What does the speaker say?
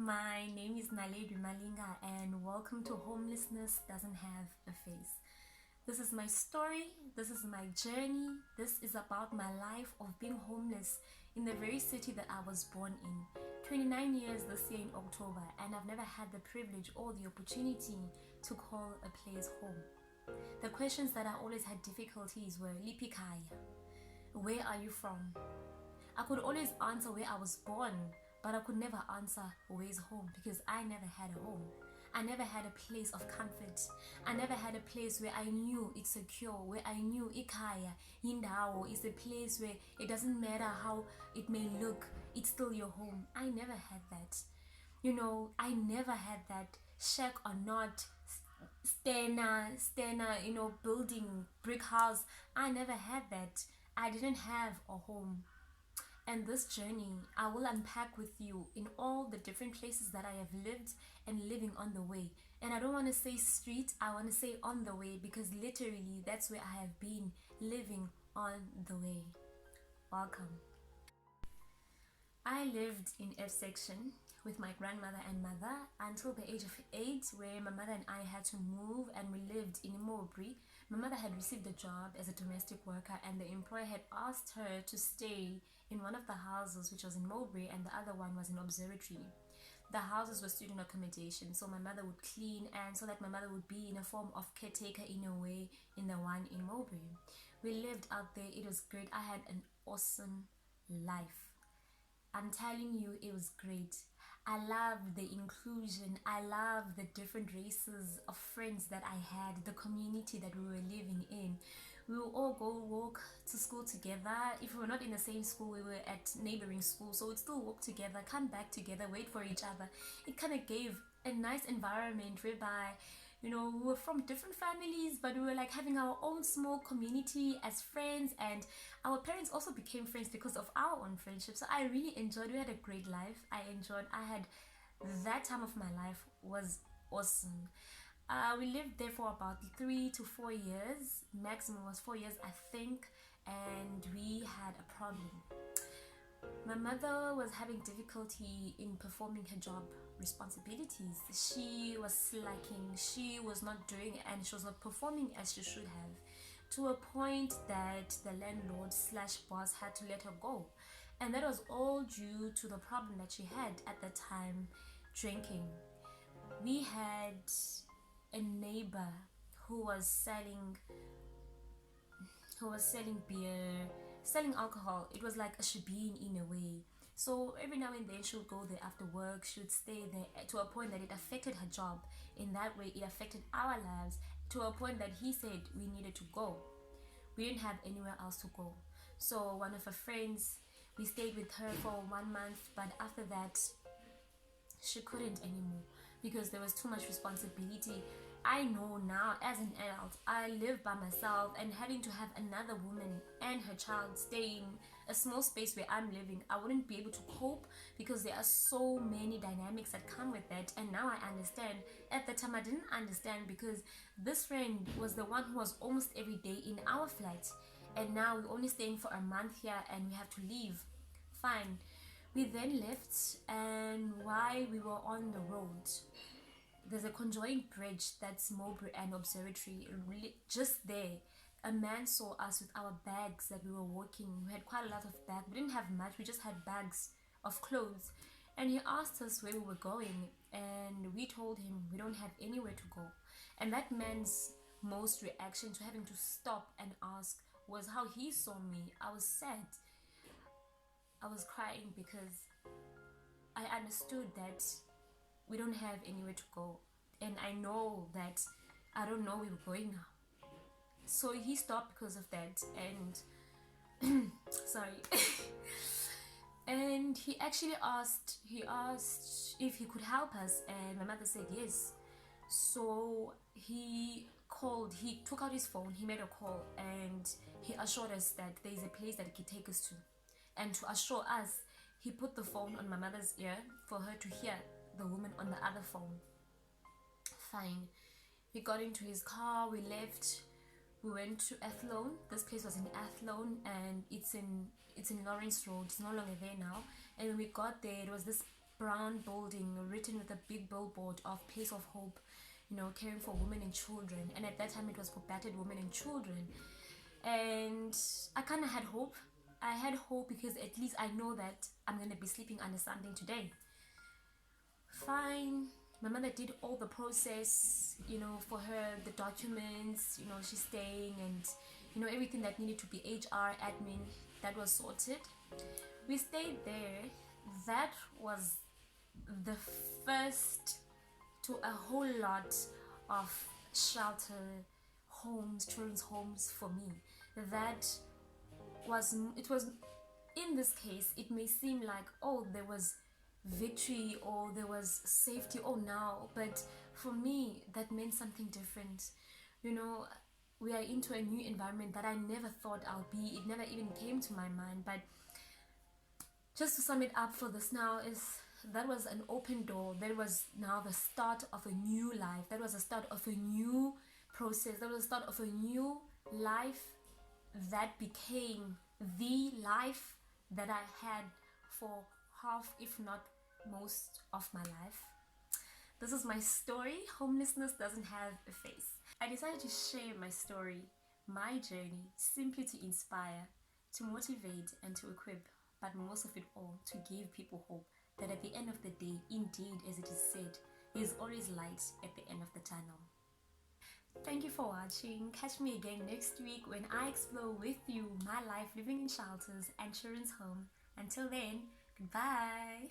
My name is Naledi Malinga and welcome to Homelessness Doesn't Have a Face. This is my story, this is my journey, this is about my life of being homeless in the very city that I was born in. 29 years this year in October, and I've never had the privilege or the opportunity to call a place home. The questions that I always had difficulties were Lipikaya, where are you from? I could always answer where I was born, but I could never answer where's home because I never had a home. I never had a place of comfort. I never had a place where I knew it's secure, where I knew ikaya, indawo is a place where it doesn't matter how it may look, it's still your home. I never had that. I never had that shack or not, stena, building, brick house. I never had that. I didn't have a home. And this journey, I will unpack with you in all the different places that I have lived and living on the way. And I don't want to say street, I want to say on the way because literally that's where I have been living on the way. Welcome. I lived in F section with my grandmother and mother until the age of 8, where my mother and I had to move and we lived in Mowbray. My mother had received a job as a domestic worker and the employer had asked her to stay in one of the houses, which was in Mowbray, and the other one was in Observatory. The houses were student accommodation, so my mother would clean, and so that my mother would be in a form of caretaker in a way in the one in Mowbray. We lived out there, it was great. I had an awesome life. I'm telling you, it was great. I loved the inclusion. I loved the different races of friends that I had, the community that we were living in. We would all go walk to school together. If we were not in the same school, we were at neighboring schools, so we'd still walk together, come back together, wait for each other. It kind of gave a nice environment whereby we were from different families, but we were like having our own small community as friends, and our parents also became friends because of our own friendship. So I really enjoyed. We had a great life. I had that time of my life was awesome. We lived there for about 3 to 4 years. Maximum was 4 years, I think, and we had a problem. My mother was having difficulty in performing her job responsibilities. She was slacking, she was not doing it, and she was not performing as she should have, to a point that the landlord slash boss had to let her go. And that was all due to the problem that she had at the time, drinking. We had a neighbor who was selling beer, selling alcohol. It was like a shebeen in a way. So every now and then she would go there after work, she would stay there to a point that it affected her job. In that way, it affected our lives to a point that he said we needed to go. We didn't have anywhere else to go. So one of her friends, we stayed with her for 1 month, but after that, she couldn't anymore because there was too much responsibility. I know now as an adult, I live by myself, and having to have another woman and her child stay in a small space where I'm living, I wouldn't be able to cope because there are so many dynamics that come with that. And now I understand. At the time I didn't understand because this friend was the one who was almost every day in our flat, and now we're only staying for a month here and we have to leave. Fine. We then left, and while we were on the road, there's a conjoined bridge that's Mowbray and Observatory. Really, just there, a man saw us with our bags that we were walking. We had quite a lot of bags. We didn't have much. We just had bags of clothes. And he asked us where we were going. And we told him we don't have anywhere to go. And that man's most reaction to having to stop and ask was how he saw me. I was sad. I was crying because I understood that we don't have anywhere to go, and I know that I don't know where we're going now. So he stopped because of that, and sorry. And he actually asked if he could help us, and my mother said yes. So he took out his phone, he made a call, and he assured us that there is a place that he could take us to. And to assure us, he put the phone on my mother's ear for her to hear the woman on the other phone. Fine. We got into his car, we left, we went to Athlone. This place was in Athlone, and it's in Lawrence Road. It's no longer there now. And when we got there, it was this brown building written with a big billboard of Place of Hope, you know, caring for women and children. And at that time it was for battered women and children. And I kind of had hope. I had hope because at least I know that I'm going to be sleeping under something today. Fine. My mother did all the process, you know, for her, the documents, you know, she's staying, and, you know, everything that needed to be HR, admin, that was sorted. We stayed there. That was the first to a whole lot of shelter homes, children's homes for me. That was, it was, in this case, it may seem like, oh, there was victory or there was safety, oh, now, but for me that meant something different. You know, we are into a new environment that I never thought I'll be. It never even came to my mind. But just to sum it up for this now is, that was an open door. That was now the start of a new life. That was the start of a new process. That was the start of a new life that became the life that I had for half, if not most, of my life. This is my story. Homelessness doesn't have a face. I decided to share my story, my journey, simply to inspire, to motivate, and to equip, but most of it all to give people hope that at the end of the day, indeed, as it is said, there's always light at the end of the tunnel. Thank you for watching. Catch me again next week when I explore with you my life living in shelters and children's home. Until then, goodbye.